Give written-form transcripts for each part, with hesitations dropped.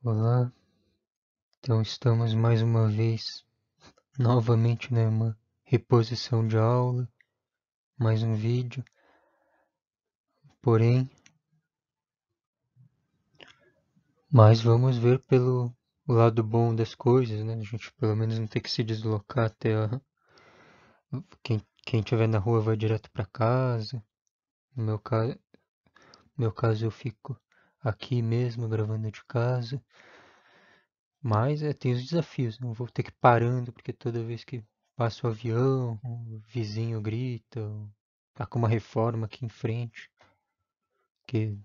Olá, então estamos mais uma vez, novamente numa reposição de aula, mais um vídeo, porém, mas vamos ver pelo lado bom das coisas, né? A gente pelo menos não tem que se deslocar até quem estiver na rua vai direto para casa. No meu caso eu fico aqui mesmo gravando de casa, mas tem os desafios, não vou ter que ir parando porque toda vez que passa o avião, o vizinho grita, tá com uma reforma aqui em frente, que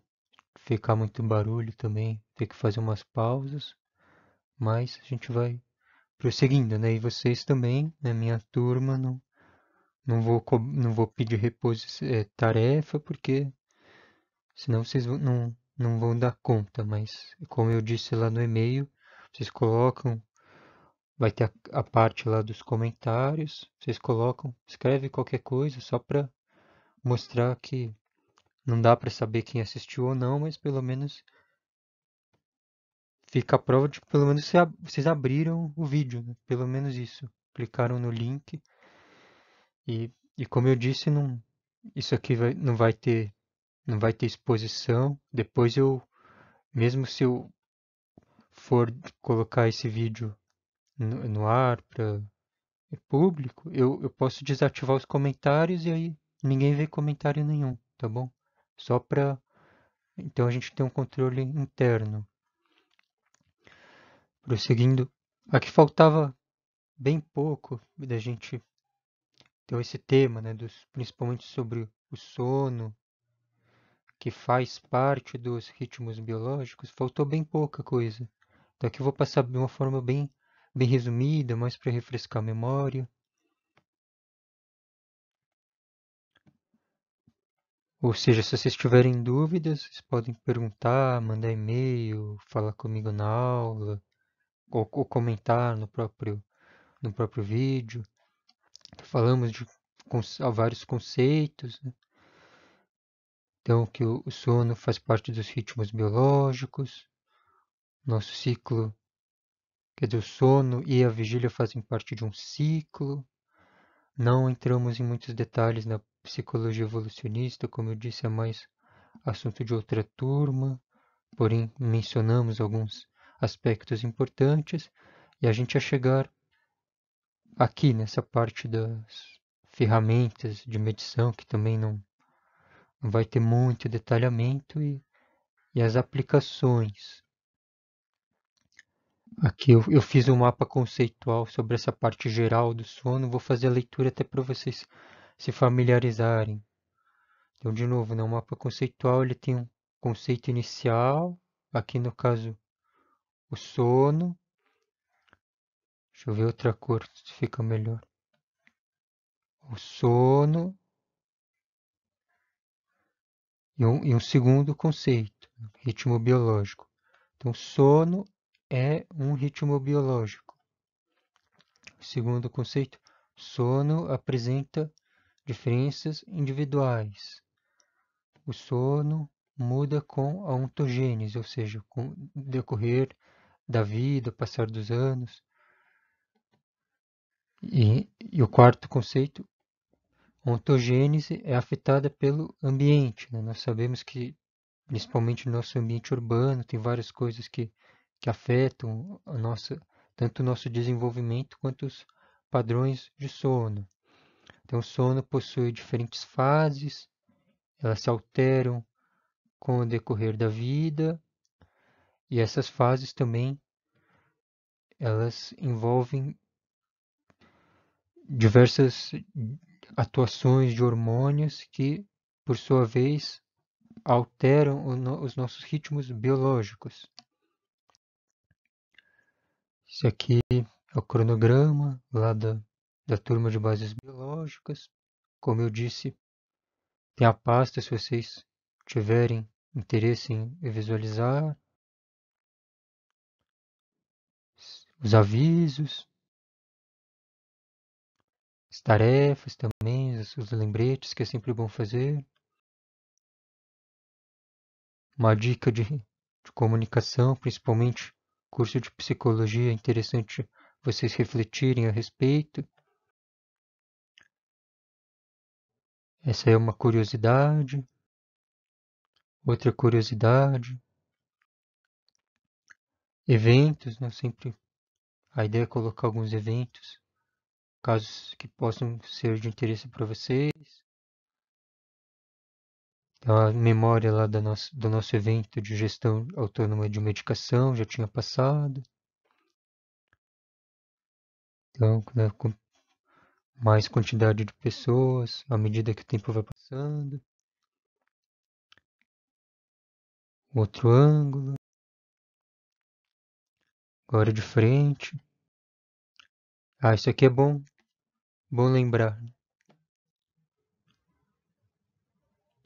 fica muito barulho também, ter que fazer umas pausas, mas a gente vai prosseguindo, né? E vocês também, na minha turma, não vou pedir tarefa, porque senão vocês não vão dar conta, mas como eu disse lá no e-mail, vocês colocam, vai ter a parte lá dos comentários, vocês colocam, escreve qualquer coisa só para mostrar que não dá para saber quem assistiu ou não, mas pelo menos fica a prova de que pelo menos vocês abriram o vídeo, né? Pelo menos isso. Clicaram no link e como eu disse, isso aqui não vai ter exposição. Depois mesmo se eu for colocar esse vídeo no ar para público, eu posso desativar os comentários e aí ninguém vê comentário nenhum, tá bom? Só para então a gente tem um controle interno. Prosseguindo, aqui faltava bem pouco da gente ter esse tema, né, principalmente sobre o sono, que faz parte dos ritmos biológicos, faltou bem pouca coisa. Então aqui eu vou passar de uma forma bem resumida, mais para refrescar a memória. Ou seja, se vocês tiverem dúvidas, vocês podem perguntar, mandar e-mail, falar comigo na aula, ou comentar no próprio vídeo. Falamos de vários conceitos, né? Então, que o sono faz parte dos ritmos biológicos, nosso ciclo, quer dizer, o sono e a vigília fazem parte de um ciclo. Não entramos em muitos detalhes na psicologia evolucionista, como eu disse, é mais assunto de outra turma, porém mencionamos alguns aspectos importantes e a gente ia chegar aqui nessa parte das ferramentas de medição, que também não vai ter muito detalhamento, e as aplicações. Aqui eu fiz um mapa conceitual sobre essa parte geral do sono. Vou fazer a leitura até para vocês se familiarizarem. Então, de novo, no mapa conceitual ele tem um conceito inicial. Aqui no caso, o sono. Deixa eu ver outra cor se fica melhor. O sono e um segundo conceito, ritmo biológico. Então, sono é um ritmo biológico. Segundo conceito, sono apresenta diferenças individuais. O sono muda com a ontogênese, ou seja, com o decorrer da vida, passar dos anos. E o quarto conceito, a ontogênese é afetada pelo ambiente, né? Nós sabemos que, principalmente no nosso ambiente urbano, tem várias coisas que afetam tanto o nosso desenvolvimento quanto os padrões de sono. Então, o sono possui diferentes fases, elas se alteram com o decorrer da vida, e essas fases também elas envolvem diversas atuações de hormônios que, por sua vez, alteram os nossos ritmos biológicos. Esse aqui é o cronograma lá da turma de bases biológicas. Como eu disse, tem a pasta se vocês tiverem interesse em visualizar. Os avisos, as tarefas também, os lembretes que é sempre bom fazer. Uma dica de comunicação, principalmente curso de psicologia, é interessante vocês refletirem a respeito. Essa é uma curiosidade. Outra curiosidade, eventos, né? Sempre a ideia é colocar alguns eventos, casos que possam ser de interesse para vocês. Então, a memória lá do nosso evento de gestão autônoma de medicação já tinha passado. Então, né, com mais quantidade de pessoas, à medida que o tempo vai passando. Outro ângulo, agora de frente. Ah, isso aqui é bom lembrar.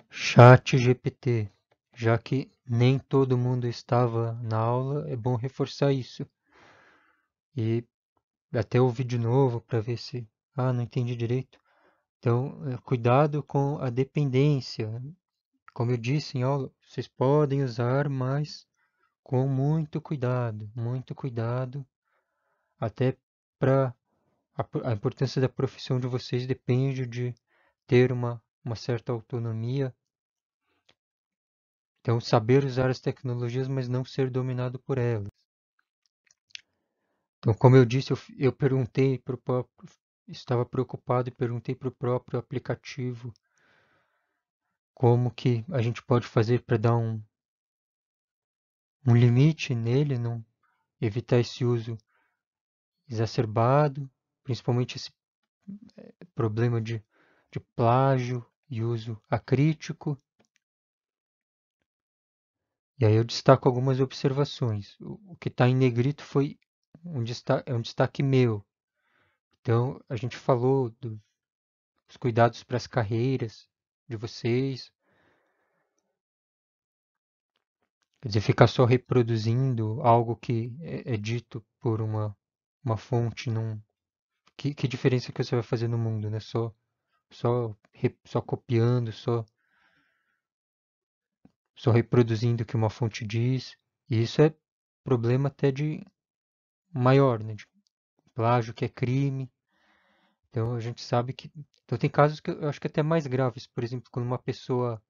Chat GPT. Já que nem todo mundo estava na aula, é bom reforçar isso. E até ouvir de novo para ver se, não entendi direito. Então, cuidado com a dependência. Como eu disse em aula, vocês podem usar, mas com muito cuidado, até para a importância da profissão de vocês depende de ter uma certa autonomia. Então, saber usar as tecnologias, mas não ser dominado por elas. Então, como eu disse, eu perguntei para o próprio, estava preocupado e perguntei para o próprio aplicativo como que a gente pode fazer para dar um limite nele, não evitar esse uso exacerbado, principalmente esse problema de plágio e uso acrítico. E aí eu destaco algumas observações. O que está em negrito foi é um destaque meu. Então, a gente falou dos cuidados para as carreiras de vocês. Quer dizer, ficar só reproduzindo algo que é dito por uma fonte, que diferença que você vai fazer no mundo, né? Só copiando, só reproduzindo o que uma fonte diz. E isso é problema até de maior, né? De plágio, que é crime. Então a gente sabe que. Então tem casos que eu acho que é até mais graves. Por exemplo, quando uma pessoa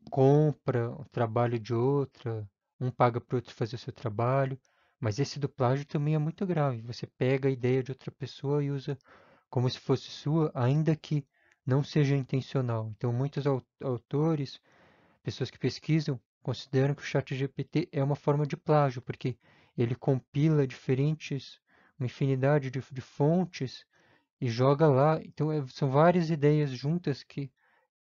compra o trabalho de outra, um paga para o outro fazer o seu trabalho. Mas esse do plágio também é muito grave. Você pega a ideia de outra pessoa e usa como se fosse sua, ainda que não seja intencional. Então, muitos autores, pessoas que pesquisam, consideram que o ChatGPT é uma forma de plágio, porque ele compila uma infinidade de fontes e joga lá. Então, são várias ideias juntas que.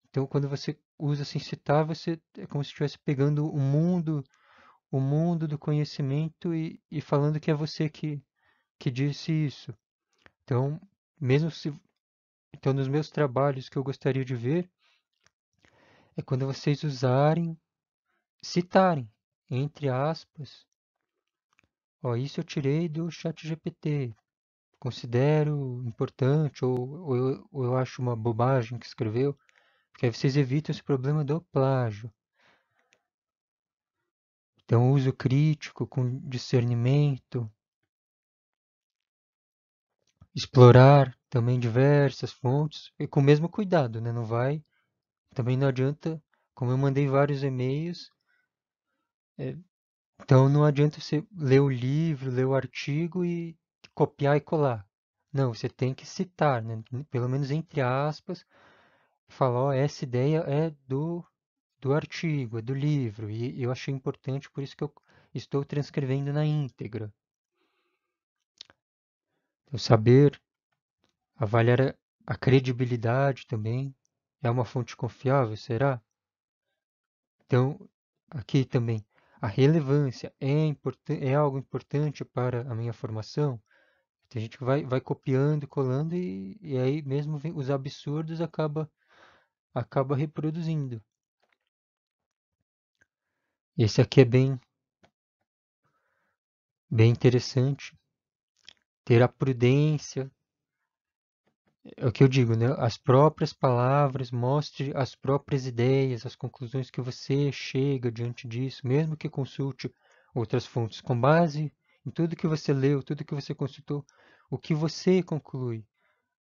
Então, quando você usa sem citar, você é como se estivesse pegando o mundo do conhecimento e falando que é você que disse isso. Então, mesmo se então, nos meus trabalhos que eu gostaria de ver é quando vocês usarem, citarem, entre aspas, ó, isso eu tirei do chat GPT, considero importante ou eu acho uma bobagem que escreveu, porque aí vocês evitam esse problema do plágio. Então, uso crítico, com discernimento, explorar também diversas fontes e com o mesmo cuidado, né? Também não adianta, como eu mandei vários e-mails, então não adianta você ler o livro, ler o artigo e copiar e colar. Não, você tem que citar, né? Pelo menos entre aspas, falar, ó, essa ideia é do artigo, é do livro, e eu achei importante, por isso que eu estou transcrevendo na íntegra. Então, saber avaliar a credibilidade também. É uma fonte confiável, será? Então, aqui também, a relevância é algo importante para a minha formação? Tem gente que vai copiando, colando e aí mesmo os absurdos acaba reproduzindo. Esse aqui é bem interessante. Ter a prudência, é o que eu digo, né? As próprias palavras, mostre as próprias ideias, as conclusões que você chega diante disso, mesmo que consulte outras fontes com base em tudo que você leu, tudo que você consultou, o que você conclui,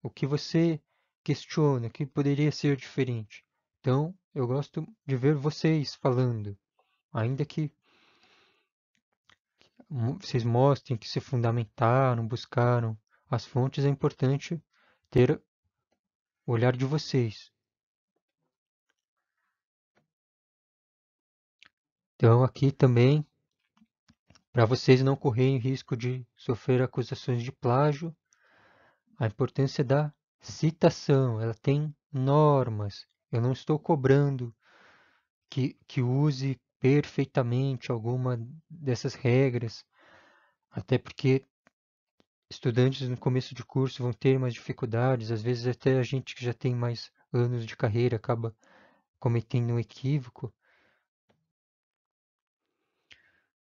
o que você questiona, o que poderia ser diferente. Então, eu gosto de ver vocês falando, ainda que vocês mostrem que se fundamentaram, buscaram as fontes, é importante ter o olhar de vocês. Então, aqui também, para vocês não correrem risco de sofrer acusações de plágio, a importância da citação, ela tem normas. Eu não estou cobrando que use perfeitamente alguma dessas regras, até porque estudantes no começo de curso vão ter mais dificuldades, às vezes até a gente que já tem mais anos de carreira acaba cometendo um equívoco.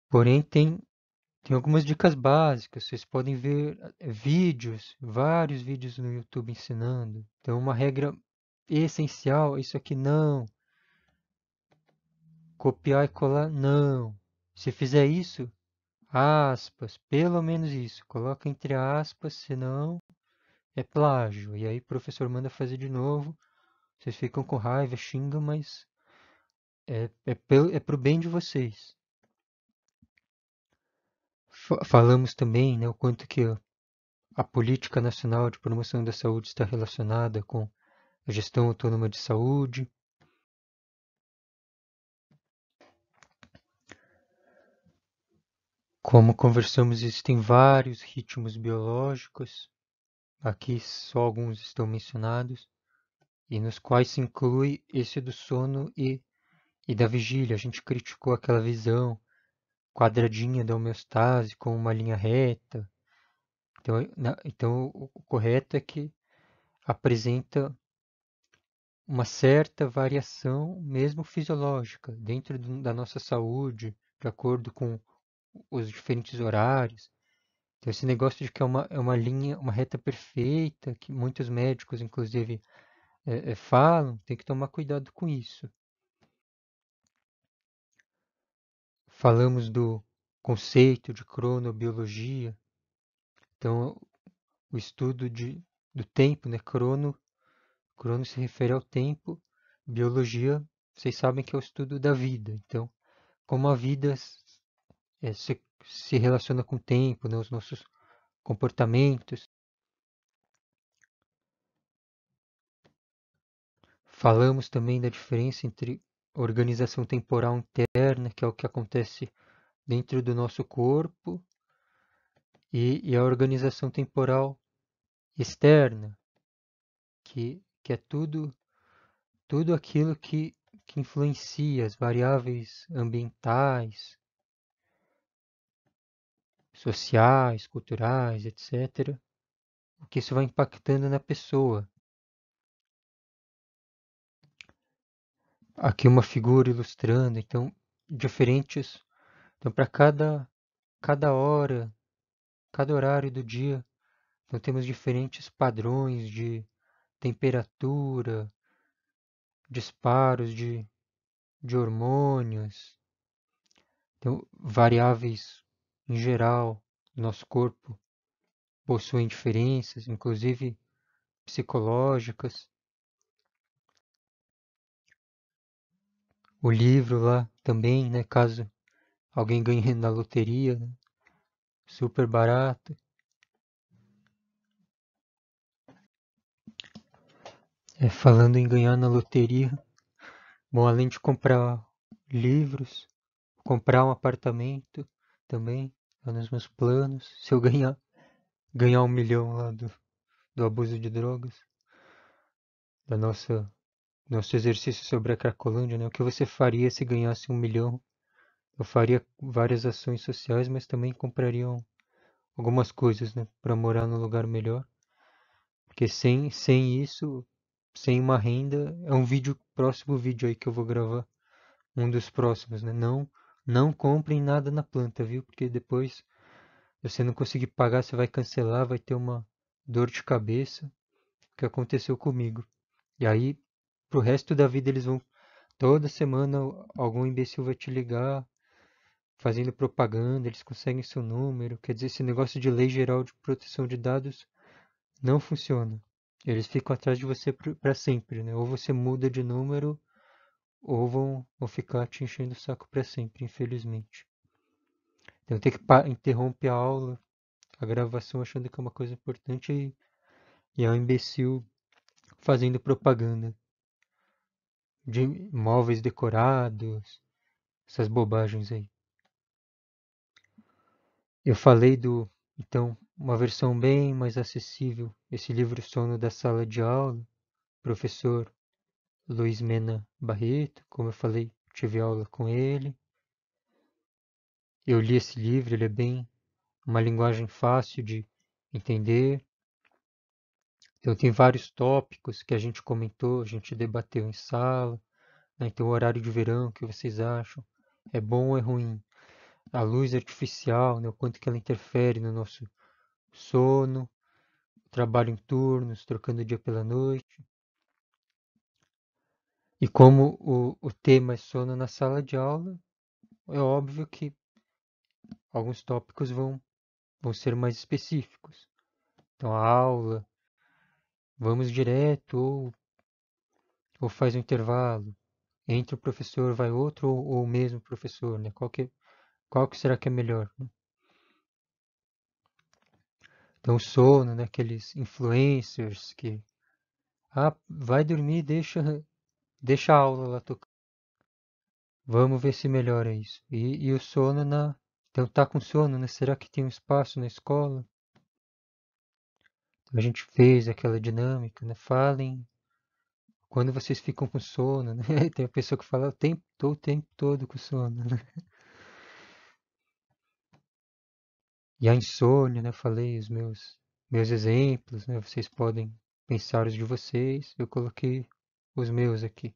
Porém, tem algumas dicas básicas. Vocês podem ver vídeos, vários vídeos no YouTube ensinando. Então, uma regra essencial, isso aqui não. Copiar e colar, não. Se fizer isso, aspas, pelo menos isso. Coloca entre aspas, senão é plágio. E aí o professor manda fazer de novo. Vocês ficam com raiva, xingam, mas é pro bem de vocês. Falamos também, né, o quanto que a Política Nacional de Promoção da Saúde está relacionada com a gestão autônoma de saúde. Como conversamos, existem vários ritmos biológicos, aqui só alguns estão mencionados, e nos quais se inclui esse do sono e da vigília. A gente criticou aquela visão quadradinha da homeostase com uma linha reta. Então o correto é que apresenta uma certa variação, mesmo fisiológica, dentro da nossa saúde, de acordo com os diferentes horários. Então, esse negócio de que é uma linha, uma reta perfeita, que muitos médicos, inclusive, falam, tem que tomar cuidado com isso. Falamos do conceito de cronobiologia, então, o estudo do tempo, né? Crono se refere ao tempo, biologia, vocês sabem que é o estudo da vida. Então, como a vida se relaciona com o tempo, né? Os nossos comportamentos. Falamos também da diferença entre organização temporal interna, que é o que acontece dentro do nosso corpo, e a organização temporal externa, que é tudo aquilo que influencia as variáveis ambientais, sociais, culturais, etc. O que isso vai impactando na pessoa. Aqui uma figura ilustrando, então, diferentes. Então, para cada hora, cada horário do dia, então temos diferentes padrões de temperatura, disparos de hormônios, então, variáveis em geral do nosso corpo possuem diferenças, inclusive psicológicas. O livro lá também, né, caso alguém ganhe na loteria, né, super barato. Falando em ganhar na loteria, bom, além de comprar livros, comprar um apartamento também, tá nos meus planos. Se eu ganhar 1 milhão lá do abuso de drogas, da nosso exercício sobre a Cracolândia, né? O que você faria se ganhasse 1 milhão? Eu faria várias ações sociais, mas também compraria algumas coisas, né? Para morar num lugar melhor. Porque sem isso, sem uma renda, é um próximo vídeo aí que eu vou gravar. Um dos próximos, né? Não comprem nada na planta, viu? Porque depois, se você não conseguir pagar, você vai cancelar, vai ter uma dor de cabeça, que aconteceu comigo. E aí, pro resto da vida, eles vão, toda semana, algum imbecil vai te ligar, fazendo propaganda, eles conseguem seu número. Quer dizer, esse negócio de lei geral de proteção de dados não funciona. Eles ficam atrás de você para sempre, né? Ou você muda de número, ou vão ficar te enchendo o saco para sempre, infelizmente. Então tem que interromper a aula, a gravação, achando que é uma coisa importante e é um imbecil fazendo propaganda de móveis decorados, essas bobagens aí. Eu falei então, uma versão bem mais acessível, esse livro Sono da Sala de Aula, professor Luiz Mena Barreto, como eu falei, tive aula com ele. Eu li esse livro, ele é bem uma linguagem fácil de entender. Então tem vários tópicos que a gente comentou, a gente debateu em sala, né? Então o horário de verão, o que vocês acham? É bom ou é ruim? A luz artificial, né? O quanto que ela interfere no nosso sono, trabalho em turnos, trocando o dia pela noite. E como o tema é sono na sala de aula, é óbvio que alguns tópicos vão ser mais específicos. Então, a aula, vamos direto ou faz um intervalo. Entre o professor vai outro ou o mesmo professor, né? Qual que será que é melhor, né? Então, o sono, né? Aqueles influencers que, vai dormir, deixa a aula lá tocar. Vamos ver se melhora isso. E o sono então tá com sono, né? Será que tem um espaço na escola? Então, a gente fez aquela dinâmica, né? Falem quando vocês ficam com sono, né? Tem a pessoa que fala tô o tempo todo com sono, né? E a insônia, né? Falei os meus exemplos, né? Vocês podem pensar os de vocês. Eu coloquei os meus aqui.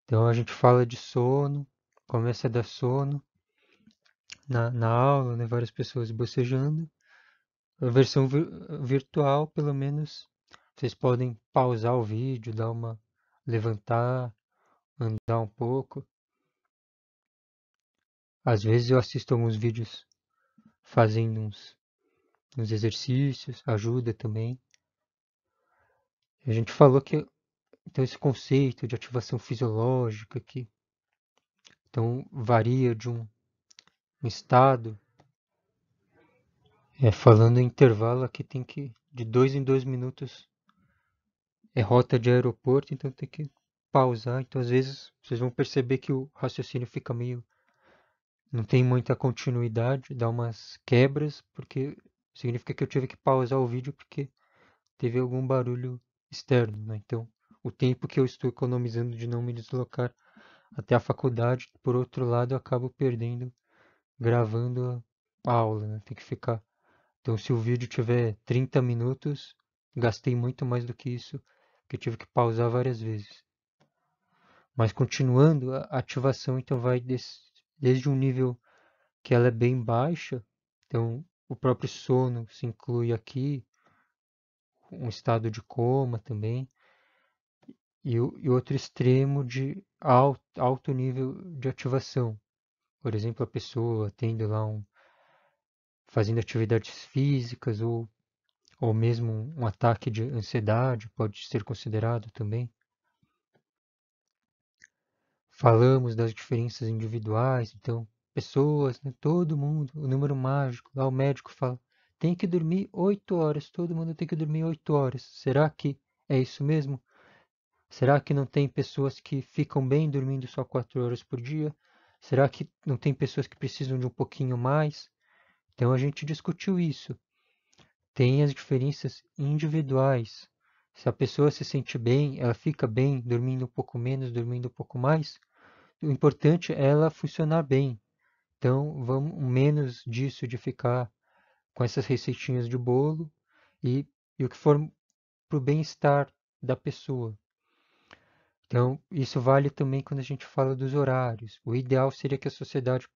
Então a gente fala de sono, começa a dar sono na aula, né? Várias pessoas bocejando. A versão virtual, pelo menos, vocês podem pausar o vídeo, levantar, andar um pouco. Às vezes eu assisto alguns vídeos fazendo uns exercícios, ajuda também. A gente falou que então esse conceito de ativação fisiológica que então varia de um estado, falando em intervalo aqui tem que de 2 em 2 minutos é rota de aeroporto, então tem que pausar. Então às vezes vocês vão perceber que o raciocínio fica meio não tem muita continuidade, dá umas quebras, porque significa que eu tive que pausar o vídeo porque teve algum barulho externo, né? Então, o tempo que eu estou economizando de não me deslocar até a faculdade, por outro lado, eu acabo perdendo gravando a aula, né? Tem que ficar. Então, se o vídeo tiver 30 minutos, gastei muito mais do que isso, que eu tive que pausar várias vezes. Mas continuando, a ativação então vai desde um nível que ela é bem baixa, então o próprio sono se inclui aqui, um estado de coma também, e outro extremo de alto nível de ativação. Por exemplo, a pessoa tendo lá fazendo atividades físicas ou mesmo um ataque de ansiedade pode ser considerado também. Falamos das diferenças individuais, então pessoas, né, todo mundo, o número mágico, lá o médico fala, tem que dormir 8 horas, todo mundo tem que dormir 8 horas. Será que é isso mesmo? Será que não tem pessoas que ficam bem dormindo só 4 horas por dia? Será que não tem pessoas que precisam de um pouquinho mais? Então a gente discutiu isso. Tem as diferenças individuais. Se a pessoa se sente bem, ela fica bem dormindo um pouco menos, dormindo um pouco mais. O importante é ela funcionar bem. Então vamos menos disso de ficar com essas receitinhas de bolo e o que for para o bem-estar da pessoa. Então, isso vale também quando a gente fala dos horários. O ideal seria que a sociedade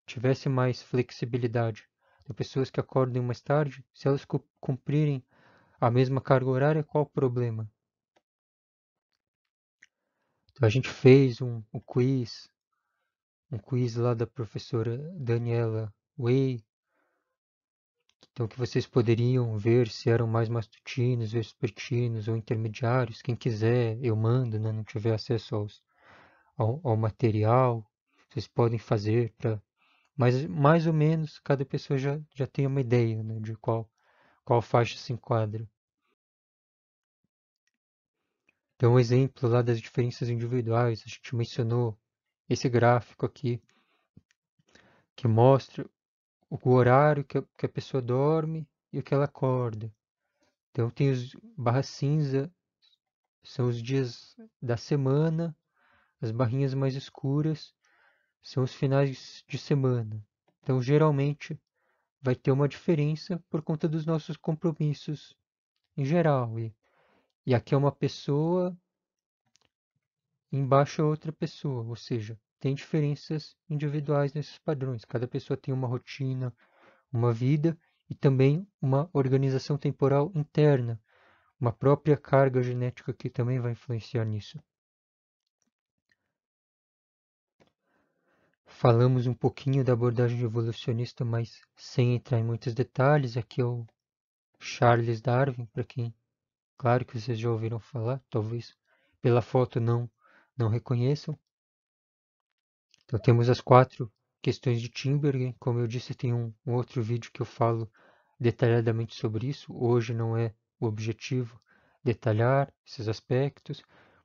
tivesse mais flexibilidade. Tem pessoas que acordam mais tarde, se elas cumprirem a mesma carga horária, qual o problema? Então a gente fez um quiz lá da professora Daniela Way, então que vocês poderiam ver se eram mais matutinos, vespertinos ou intermediários. Quem quiser, eu mando, né? Não tiver acesso ao material, vocês podem fazer para. Mas mais ou menos cada pessoa já tem uma ideia, né, de qual faixa se enquadra. Então, um exemplo lá das diferenças individuais, a gente mencionou esse gráfico aqui, que mostra o horário que a pessoa dorme e o que ela acorda. Então, tem os barra cinza, são os dias da semana, as barrinhas mais escuras são os finais de semana. Então, geralmente, vai ter uma diferença por conta dos nossos compromissos em geral. E aqui é uma pessoa, embaixo é outra pessoa, ou seja, tem diferenças individuais nesses padrões. Cada pessoa tem uma rotina, uma vida e também uma organização temporal interna, uma própria carga genética que também vai influenciar nisso. Falamos um pouquinho da abordagem evolucionista, mas sem entrar em muitos detalhes. Aqui é o Charles Darwin, para quem, claro que vocês já ouviram falar, talvez pela foto não reconheçam. Então temos as 4 questões de Tinbergen. Como eu disse, tem um outro vídeo que eu falo detalhadamente sobre isso. Hoje não é o objetivo detalhar esses aspectos,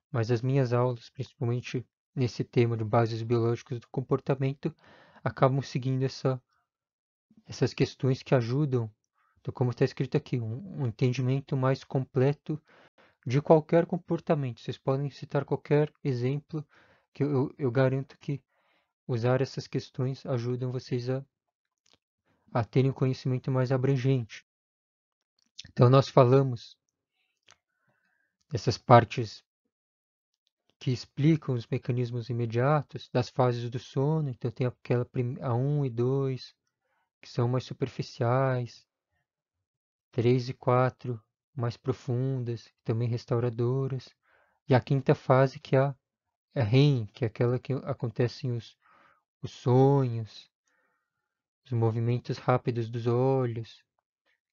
mas as minhas aulas, principalmente nesse tema de bases biológicas do comportamento, acabam seguindo essas questões que ajudam, então, como está escrito aqui, um entendimento mais completo de qualquer comportamento. Vocês podem citar qualquer exemplo que eu garanto que usar essas questões ajudam vocês a terem um conhecimento mais abrangente. Então, nós falamos dessas partes que explicam os mecanismos imediatos das fases do sono. Então, tem a 1 e 2, que são mais superficiais, 3 e 4, mais profundas, também restauradoras, e a quinta fase, que é a REM, que é aquela que acontecem os sonhos, os movimentos rápidos dos olhos,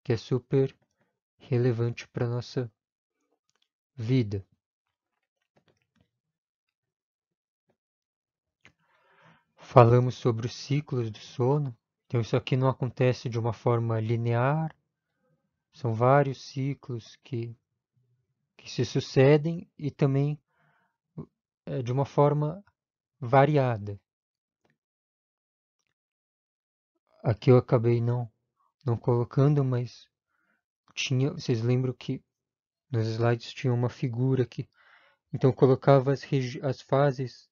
que é super relevante para a nossa vida. Falamos sobre os ciclos do sono. Então, isso aqui não acontece de uma forma linear, são vários ciclos que se sucedem e também de uma forma variada. Aqui eu acabei não colocando, mas vocês lembram que nos slides tinha uma figura aqui. Então eu colocava as fases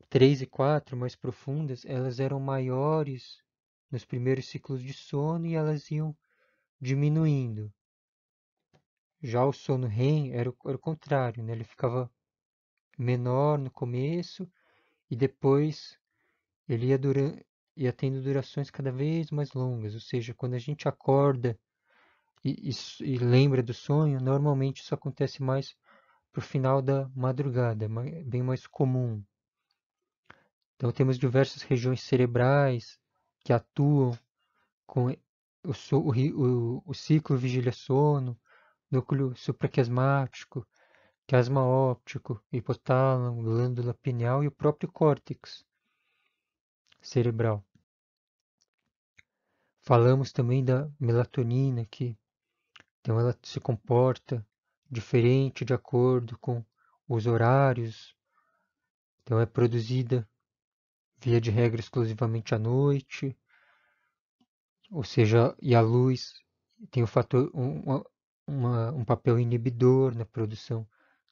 3 e 4 mais profundas, elas eram maiores nos primeiros ciclos de sono e elas iam diminuindo. Já o sono REM era o contrário, né? Ele ficava menor no começo e depois ele ia tendo durações cada vez mais longas. Ou seja, quando a gente acorda e lembra do sonho, normalmente isso acontece mais para o final da madrugada, é bem mais comum. Então temos diversas regiões cerebrais que atuam com o ciclo vigília-sono, núcleo supraquiasmático, quiasma óptico, hipotálamo, glândula pineal e o próprio córtex cerebral. Falamos também da melatonina, que então ela se comporta diferente de acordo com os horários. Então é produzida via de regra exclusivamente à noite, ou seja, e a luz tem um fator um papel inibidor na produção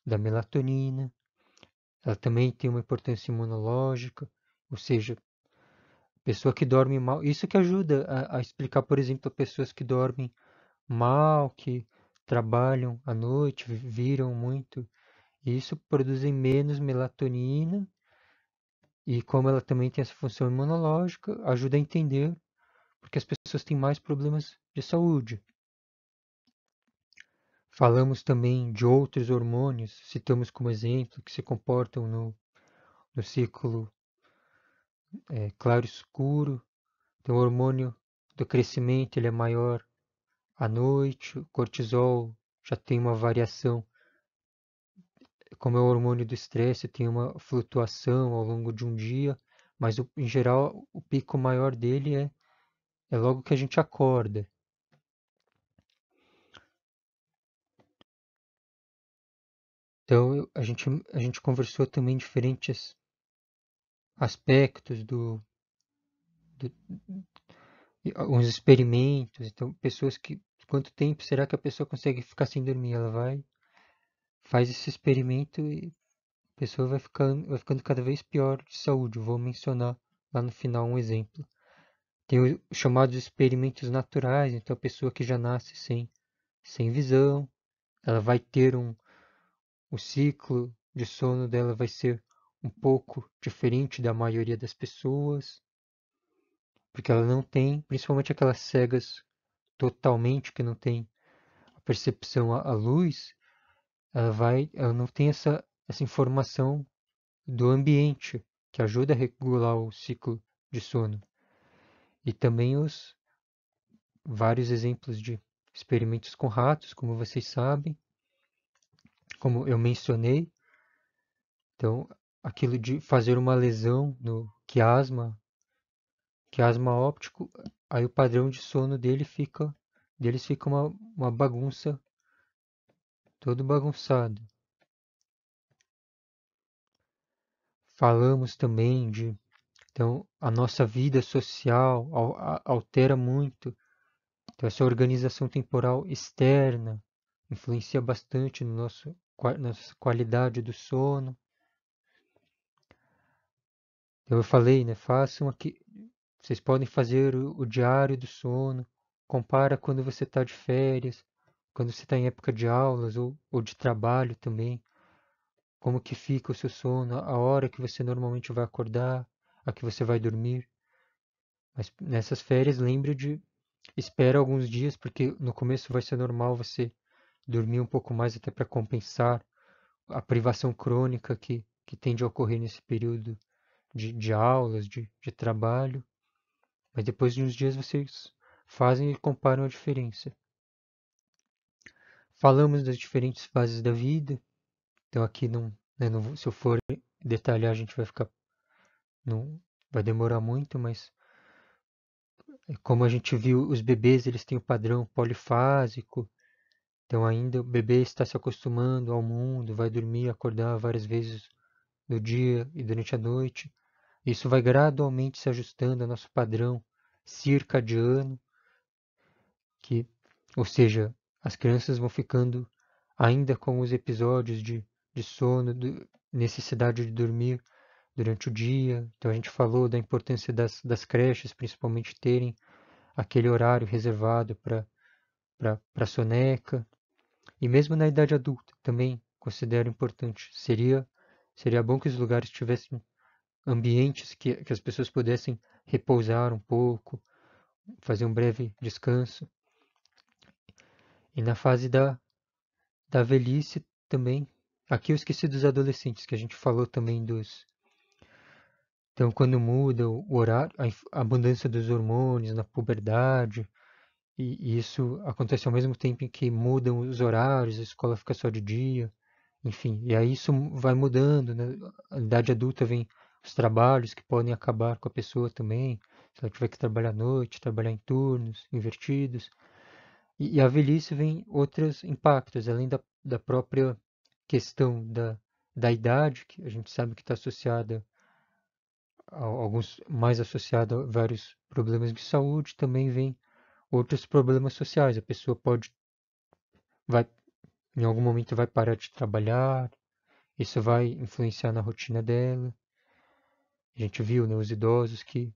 da melatonina. Ela também tem uma importância imunológica, ou seja, pessoa que dorme mal. Isso que ajuda a explicar, por exemplo, pessoas que dormem mal, que trabalham à noite, viram muito. Isso produzem menos melatonina e como ela também tem essa função imunológica, ajuda a entender porque as pessoas têm mais problemas de saúde. Falamos também de outros hormônios, citamos como exemplo, que se comportam no ciclo claro-escuro. Então, o hormônio do crescimento ele é maior à noite, o cortisol já tem uma variação, como é o hormônio do estresse, tem uma flutuação ao longo de um dia, mas em geral o pico maior dele é logo que a gente acorda. Então, a gente conversou também diferentes aspectos do alguns experimentos. Então, pessoas que, quanto tempo será que a pessoa consegue ficar sem dormir? Ela faz esse experimento e a pessoa vai ficando cada vez pior de saúde. Vou mencionar lá no final um exemplo. Tem os chamados experimentos naturais. Então, a pessoa que já nasce sem visão, ela vai ter o ciclo de sono dela vai ser um pouco diferente da maioria das pessoas, porque ela não tem, principalmente aquelas cegas totalmente que não tem a percepção à luz, ela não tem essa informação do ambiente que ajuda a regular o ciclo de sono. E também os vários exemplos de experimentos com ratos, como vocês sabem, como eu mencionei. Então, aquilo de fazer uma lesão no quiasma óptico, aí o padrão de sono deles fica uma bagunça, todo bagunçado. Falamos também então, a nossa vida social altera muito. Então, essa organização temporal externa influencia bastante no nossa qualidade do sono. Então, eu falei, né? Façam aqui, vocês podem fazer o diário do sono, compara quando você está de férias, quando você está em época de aulas ou de trabalho também, como que fica o seu sono, a hora que você normalmente vai acordar, a que você vai dormir. Mas nessas férias, lembre de espera alguns dias, porque no começo vai ser normal você dormir um pouco mais até para compensar a privação crônica que tende a ocorrer nesse período de aulas, de trabalho. Mas depois de uns dias vocês fazem e comparam a diferença. Falamos das diferentes fases da vida. Então aqui se eu for detalhar, a gente vai ficar, não, vai demorar muito, mas como a gente viu, os bebês eles têm o padrão polifásico. Então ainda o bebê está se acostumando ao mundo, vai dormir, acordar várias vezes no dia e durante a noite. Isso vai gradualmente se ajustando ao nosso padrão circadiano, que, ou seja, as crianças vão ficando ainda com os episódios de sono, necessidade de dormir durante o dia. Então a gente falou da importância das creches, principalmente terem aquele horário reservado para soneca. E mesmo na idade adulta também considero importante. Seria bom que os lugares tivessem ambientes que as pessoas pudessem repousar um pouco, fazer um breve descanso. E na fase da velhice também. Aqui eu esqueci dos adolescentes, que a gente falou também dos. Então, quando muda o horário, a abundância dos hormônios na puberdade, e isso acontece ao mesmo tempo em que mudam os horários, a escola fica só de dia, enfim. E aí isso vai mudando, né? A idade adulta vem os trabalhos que podem acabar com a pessoa também, se ela tiver que trabalhar à noite, trabalhar em turnos invertidos. E a velhice vem outros impactos, além da própria questão da idade, que a gente sabe que está associada alguns mais associada a vários problemas de saúde, também vem outros problemas sociais. A pessoa vai, em algum momento vai parar de trabalhar, isso vai influenciar na rotina dela. A gente viu, né, os idosos que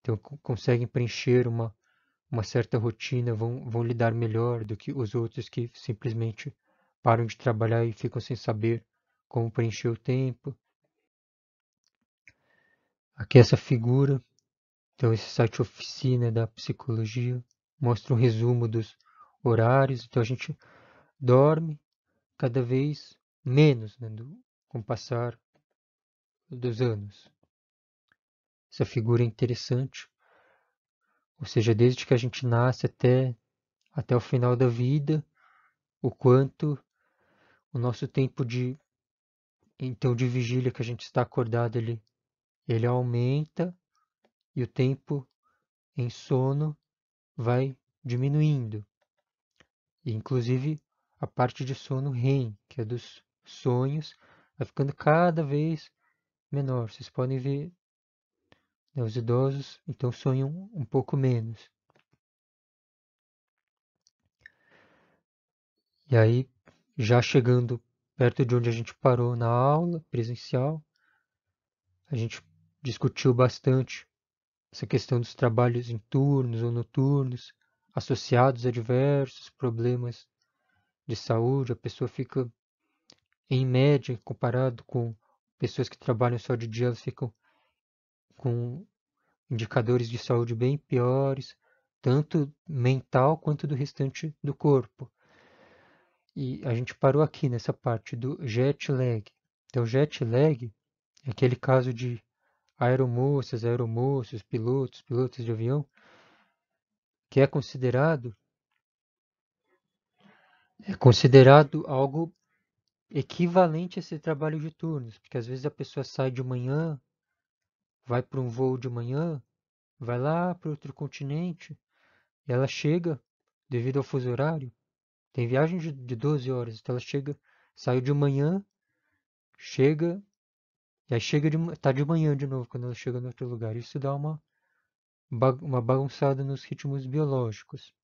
então, conseguem preencher uma certa rotina, vão lidar melhor do que os outros que simplesmente param de trabalhar e ficam sem saber como preencher o tempo. Aqui essa figura, então esse site Oficina da Psicologia, mostra um resumo dos horários. Então a gente dorme cada vez menos, né, com o passar dos anos. Essa figura é interessante, ou seja, desde que a gente nasce até o final da vida, o quanto o nosso tempo de vigília que a gente está acordado, ele aumenta e o tempo em sono vai diminuindo. E, inclusive, a parte de sono REM, que é dos sonhos, vai ficando cada vez menor. Vocês podem ver, né, os idosos então sonham um pouco menos. E aí, já chegando perto de onde a gente parou na aula presencial, a gente discutiu bastante essa questão dos trabalhos em turnos ou noturnos, associados a diversos problemas de saúde. A pessoa fica, em média, comparado com pessoas que trabalham só de dia, elas ficam com indicadores de saúde bem piores, tanto mental quanto do restante do corpo. E a gente parou aqui nessa parte do jet lag. Então, jet lag é aquele caso de aeromoças, aeromoços, pilotos de avião, que é considerado algo equivalente a esse trabalho de turnos, porque às vezes a pessoa sai de manhã, vai para um voo de manhã, vai lá para outro continente, e ela chega, devido ao fuso horário, tem viagem de 12 horas, então ela chega, saiu de manhã, chega, e aí tá de manhã de novo quando ela chega no outro lugar. Isso dá uma bagunçada nos ritmos biológicos.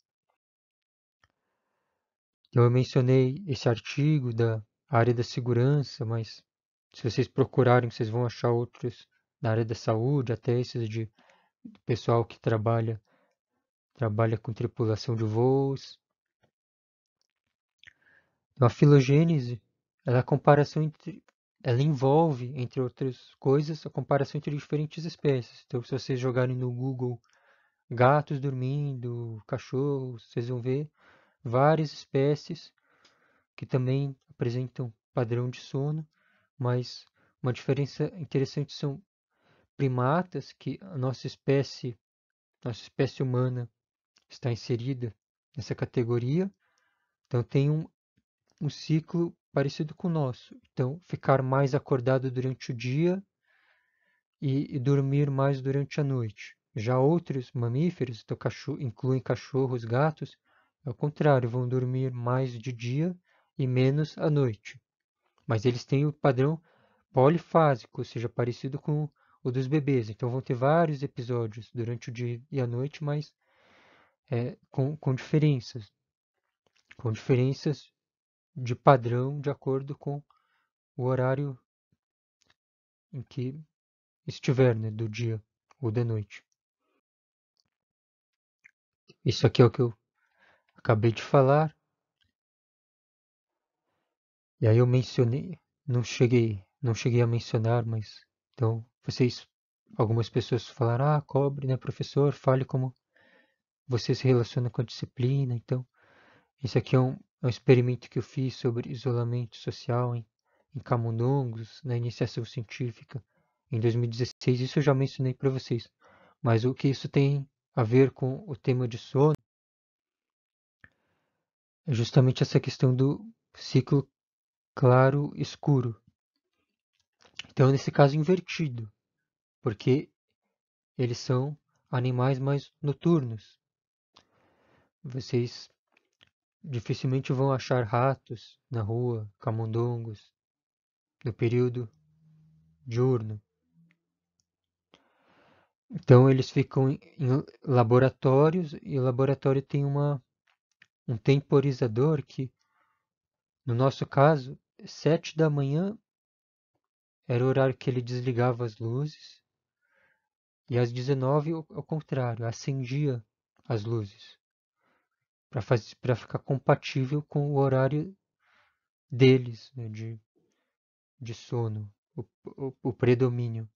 Então eu mencionei esse artigo da área da segurança, mas se vocês procurarem, vocês vão achar outros na área da saúde, até esses de pessoal que trabalha com tripulação de voos. Então, a filogênese, ela é a comparação ela envolve, entre outras coisas, a comparação entre diferentes espécies. Então, se vocês jogarem no Google gatos dormindo, cachorros, vocês vão ver várias espécies que também apresentam padrão de sono, mas uma diferença interessante são primatas, que a nossa espécie humana está inserida nessa categoria. Então tem um ciclo parecido com o nosso. Então, ficar mais acordado durante o dia e dormir mais durante a noite. Já outros mamíferos, então incluem cachorros, gatos, ao contrário, vão dormir mais de dia e menos à noite. Mas eles têm o padrão polifásico, ou seja, parecido com o dos bebês. Então vão ter vários episódios durante o dia e a noite, mas com diferenças de padrão de acordo com o horário em que estiver, né, do dia ou da noite. Isso aqui é o que eu acabei de falar. E aí eu mencionei, não cheguei a mencionar, mas então algumas pessoas falaram, cobre, né, professor, fale como você se relaciona com a disciplina. Então, isso aqui é um experimento que eu fiz sobre isolamento social em camundongos, na iniciação científica, em 2016. Isso eu já mencionei para vocês. Mas o que isso tem a ver com o tema de sono é justamente essa questão do ciclo claro-escuro. Então, nesse caso, invertido, porque eles são animais mais noturnos. Vocês dificilmente vão achar ratos na rua, camundongos, no período diurno. Então eles ficam em laboratórios, e o laboratório tem um temporizador que, no nosso caso, 7 da manhã era o horário que ele desligava as luzes, e às 19, ao contrário, acendia as luzes, para ficar compatível com o horário deles, né, de sono, o predomínio.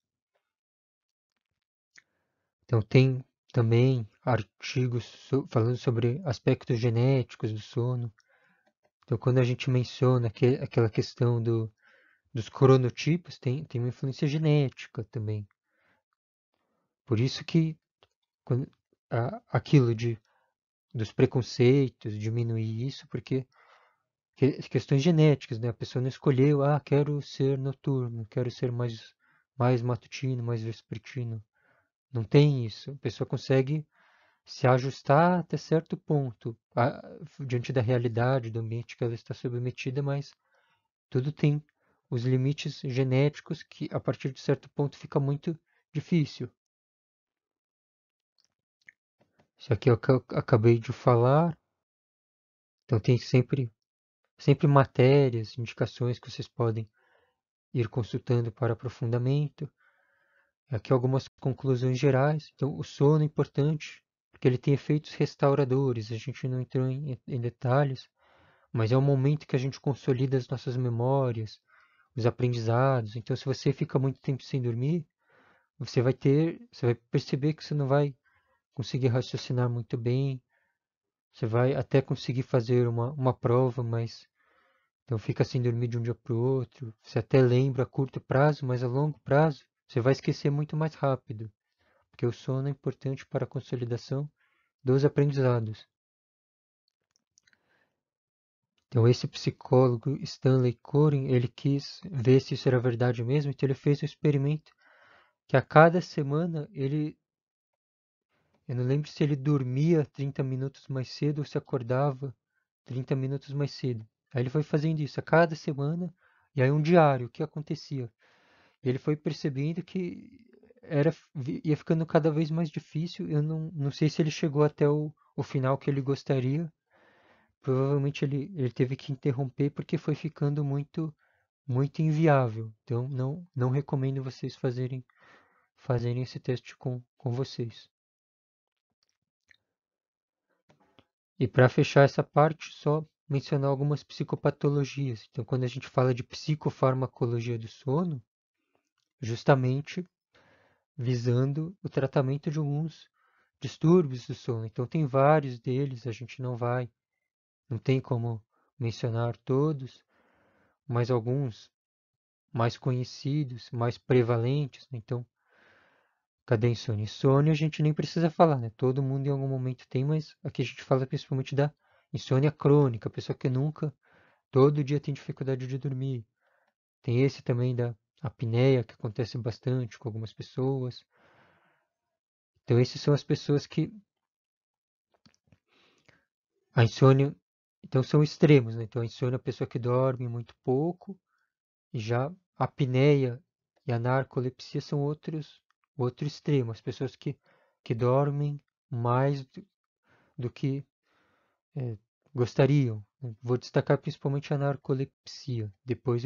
Então tem também artigos falando sobre aspectos genéticos do sono. Então, quando a gente menciona aquela questão dos cronotipos, tem uma influência genética também. Por isso que quando, aquilo dos preconceitos, diminuir isso, porque questões genéticas, né? A pessoa não escolheu, quero ser noturno, quero ser mais matutino, mais vespertino. Não tem isso. A pessoa consegue se ajustar até certo ponto, diante da realidade, do ambiente que ela está submetida, mas tudo tem os limites genéticos que, a partir de certo ponto, fica muito difícil. Isso aqui é o que eu acabei de falar. Então tem sempre matérias, indicações que vocês podem ir consultando para aprofundamento. Aqui algumas conclusões gerais. Então, o sono é importante, porque ele tem efeitos restauradores. A gente não entrou em detalhes, mas é o momento que a gente consolida as nossas memórias, os aprendizados. Então, se você fica muito tempo sem dormir, você vai perceber que você não vai conseguir raciocinar muito bem. Você vai até conseguir fazer uma prova, mas então fica sem dormir de um dia para o outro. Você até lembra a curto prazo, mas a longo prazo você vai esquecer muito mais rápido, porque o sono é importante para a consolidação dos aprendizados. Então esse psicólogo Stanley Cohen, ele quis ver se isso era verdade mesmo, então ele fez um experimento que a cada semana eu não lembro se ele dormia 30 minutos mais cedo ou se acordava 30 minutos mais cedo. Aí ele foi fazendo isso a cada semana, e aí um diário, o que acontecia. E ele foi percebendo que ia ficando cada vez mais difícil. Eu não sei se ele chegou até o final que ele gostaria. Provavelmente ele teve que interromper porque foi ficando muito inviável. Então não recomendo vocês fazerem esse teste com vocês. E para fechar essa parte, só mencionar algumas psicopatologias. Então, quando a gente fala de psicofarmacologia do sono, justamente visando o tratamento de alguns distúrbios do sono. Então, tem vários deles, a gente não tem como mencionar todos, mas alguns mais conhecidos, mais prevalentes, né? Então, cadê a insônia? Insônia a gente nem precisa falar, né? Todo mundo em algum momento tem, mas aqui a gente fala principalmente da insônia crônica, a pessoa que nunca, todo dia tem dificuldade de dormir. Tem esse também da apneia, que acontece bastante com algumas pessoas. Então, esses são as pessoas que a insônia, então são extremos, né? Então, a insônia é a pessoa que dorme muito pouco, e já a apneia e a narcolepsia são outro extremo, as pessoas que dormem mais do que é, gostariam, né? Vou destacar principalmente a narcolepsia. Depois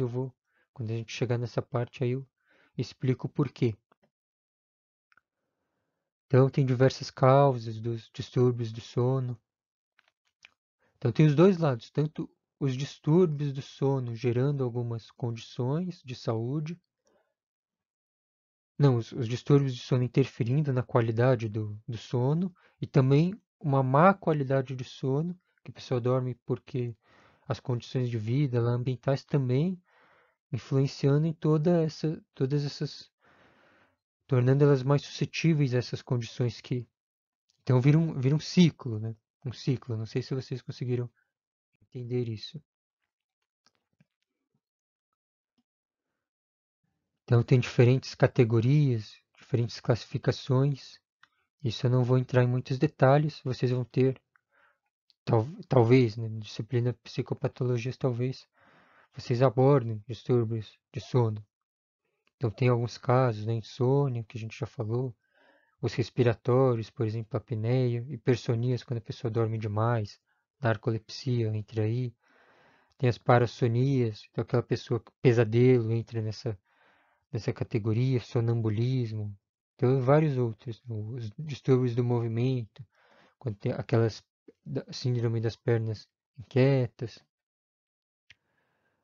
quando a gente chegar nessa parte, aí eu explico o porquê. Então, tem diversas causas dos distúrbios do sono. Então, tem os dois lados, tanto os distúrbios do sono gerando algumas condições de saúde, não, os distúrbios de sono interferindo na qualidade do sono, e também uma má qualidade de sono, que a pessoa dorme porque as condições de vida lá, ambientais também influenciando em todas essas, tornando elas mais suscetíveis a essas condições que, então vira um ciclo, né? Um ciclo. Não sei se vocês conseguiram entender isso. Então tem diferentes categorias, diferentes classificações. Isso eu não vou entrar em muitos detalhes. Vocês vão ter, talvez, né, disciplina de psicopatologias, talvez vocês abordem distúrbios de sono. Então tem alguns casos, né, insônia, que a gente já falou, os respiratórios, por exemplo, a apneia, hipersonias quando a pessoa dorme demais, narcolepsia entra aí, tem as parassonias, então aquela pessoa que pesadelo entra nessa categoria, sonambulismo, então vários outros, os distúrbios do movimento, quando tem aquelas síndrome das pernas inquietas.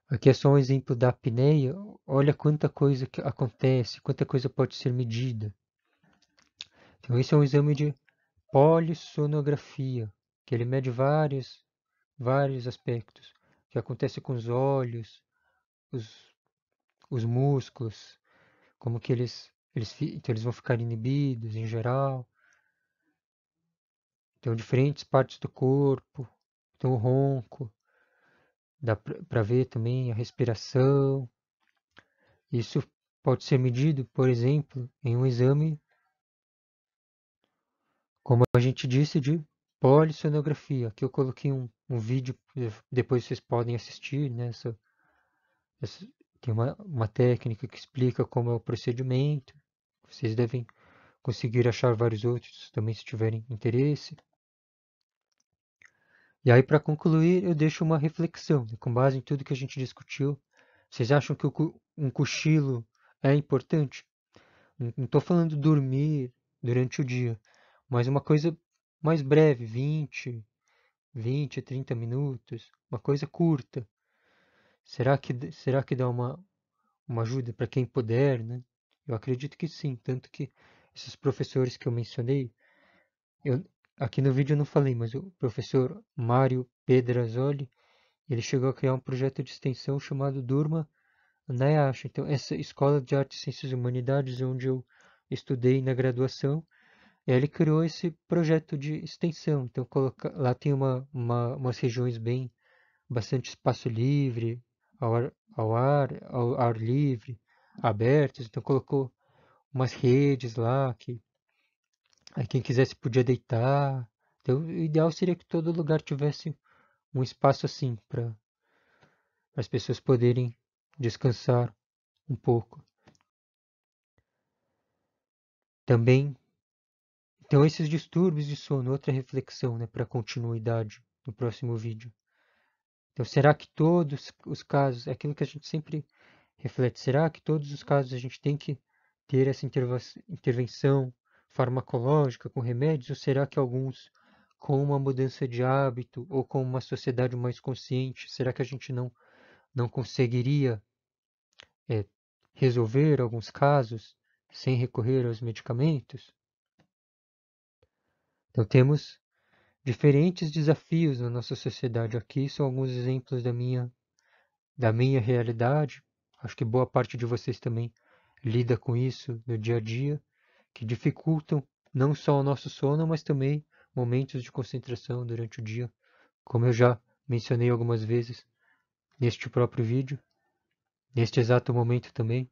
Aqui é só um exemplo da apneia, olha quanta coisa que acontece, quanta coisa pode ser medida. Então esse é um exame de polissonografia, que ele mede vários aspectos. que acontece com os olhos, os, os músculos, como que então eles vão ficar inibidos em geral. Então, diferentes partes do corpo, então o ronco, dá para ver também a respiração. Isso pode ser medido, por exemplo, em um exame, como a gente disse, de polissonografia. Aqui eu coloquei um vídeo, depois vocês podem assistir, né? Essa- tem uma técnica que explica como é o procedimento. Vocês devem conseguir achar vários outros também se tiverem interesse. E aí, para concluir, eu deixo uma reflexão, né, com base em tudo que a gente discutiu. Vocês acham que um cochilo é importante? Não estou falando dormir durante o dia, mas uma coisa mais breve, 20, 30 minutos, uma coisa curta. Será que dá uma ajuda para quem puder, né? Eu acredito que sim, tanto que esses professores que eu mencionei, eu, aqui no vídeo eu não falei, mas o professor Mário Pedrazoli, ele chegou a criar um projeto de extensão chamado Durma na EASH. Então, essa escola de Artes, Ciências e Humanidades, onde eu estudei na graduação, ele criou esse projeto de extensão. Então, lá tem umas regiões bastante espaço livre, ao ar livre, abertos. Então, colocou umas redes lá que aí quem quisesse podia deitar. Então, o ideal seria que todo lugar tivesse um espaço assim para as pessoas poderem descansar um pouco. Também, então esses distúrbios de sono, outra reflexão, né, para continuidade no próximo vídeo. Então, será que todos os casos, é aquilo que a gente sempre reflete, será que todos os casos a gente tem que ter essa intervenção farmacológica com remédios, ou será que alguns, com uma mudança de hábito ou com uma sociedade mais consciente, será que a gente não conseguiria é, resolver alguns casos sem recorrer aos medicamentos? Então, temos diferentes desafios na nossa sociedade. Aqui são alguns exemplos da minha realidade. Acho que boa parte de vocês também lida com isso no dia a dia, que dificultam não só o nosso sono, mas também momentos de concentração durante o dia, como eu já mencionei algumas vezes neste próprio vídeo, neste exato momento também.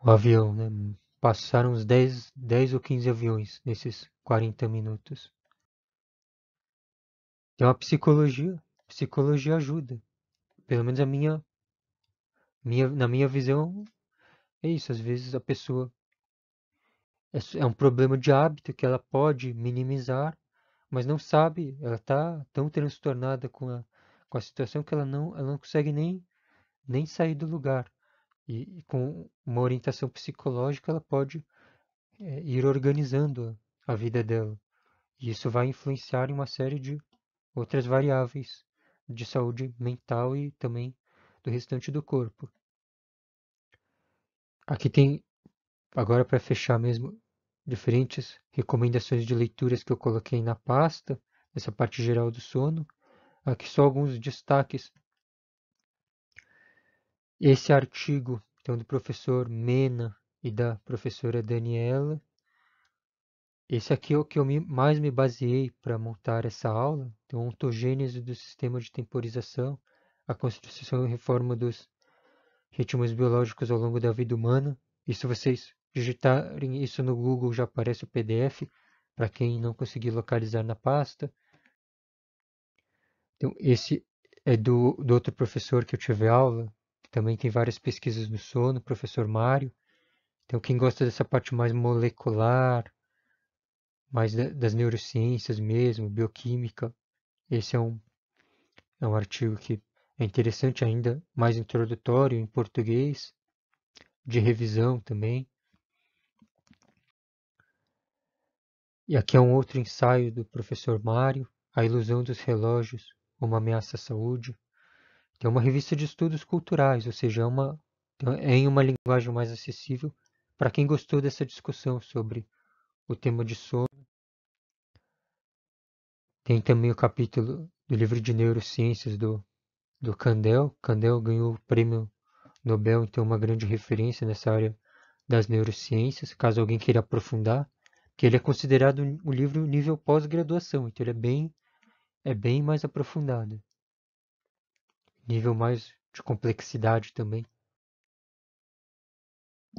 O avião, né? Passaram uns 10 ou 15 aviões nesses 40 minutos. Então a psicologia ajuda. Pelo menos na minha visão, é isso. Às vezes a pessoa é um problema de hábito que ela pode minimizar, mas não sabe, ela está tão transtornada com a situação que ela não consegue nem sair do lugar. E com uma orientação psicológica, ela pode ir organizando a vida dela. E isso vai influenciar em uma série de outras variáveis de saúde mental e também do restante do corpo. Aqui tem, agora para fechar mesmo, diferentes recomendações de leituras que eu coloquei na pasta, nessa parte geral do sono. Aqui só alguns destaques. Esse artigo, então, do professor Mena e da professora Daniela. Esse aqui é o que eu mais me baseei para montar essa aula. Então, ontogênese do sistema de temporização, a constituição e reforma dos ritmos biológicos ao longo da vida humana. E se vocês digitarem isso no Google, já aparece o PDF, para quem não conseguir localizar na pasta. Então, esse é do outro professor que eu tive aula, que também tem várias pesquisas no sono, o professor Mário. Então, quem gosta dessa parte mais molecular, mais das neurociências mesmo, bioquímica, esse é um artigo que é interessante ainda, mais introdutório em português, de revisão também. E aqui é um outro ensaio do professor Mário, A Ilusão dos Relógios, uma ameaça à saúde. É uma revista de estudos culturais, ou seja, é em uma linguagem mais acessível para quem gostou dessa discussão sobre o tema de sono. Tem também o capítulo do livro de neurociências do Kandel. Kandel ganhou o prêmio Nobel, então uma grande referência nessa área das neurociências, caso alguém queira aprofundar, que ele é considerado um livro nível pós-graduação, então ele é bem mais aprofundado, nível mais de complexidade também.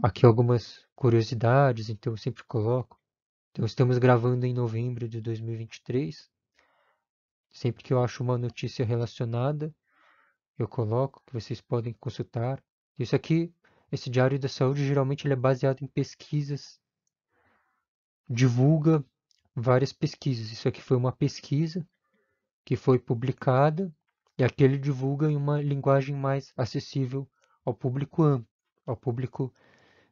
Aqui algumas curiosidades, então eu sempre coloco. Então estamos gravando em novembro de 2023. Sempre que eu acho uma notícia relacionada, eu coloco, que vocês podem consultar. Isso aqui, esse Diário da Saúde, geralmente ele é baseado em pesquisas, divulga várias pesquisas. Isso aqui foi uma pesquisa que foi publicada e aqui ele divulga em uma linguagem mais acessível ao público amplo, ao público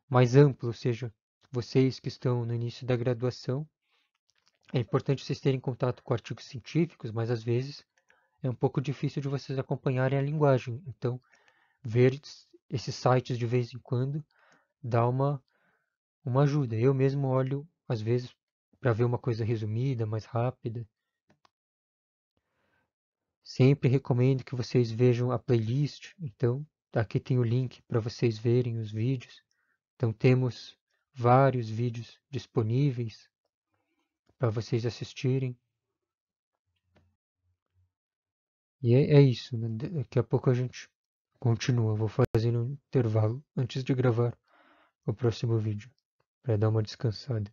mais amplo, ou seja, vocês que estão no início da graduação, é importante vocês terem contato com artigos científicos, mas às vezes é um pouco difícil de vocês acompanharem a linguagem. Então, ver esses sites de vez em quando dá uma ajuda. Eu mesmo olho, às vezes, para ver uma coisa resumida, mais rápida. Sempre recomendo que vocês vejam a playlist. Então, aqui tem o link para vocês verem os vídeos. Então, temos vários vídeos disponíveis para vocês assistirem. E é isso, né? Daqui a pouco a gente continua. Vou fazendo um intervalo antes de gravar o próximo vídeo, para dar uma descansada.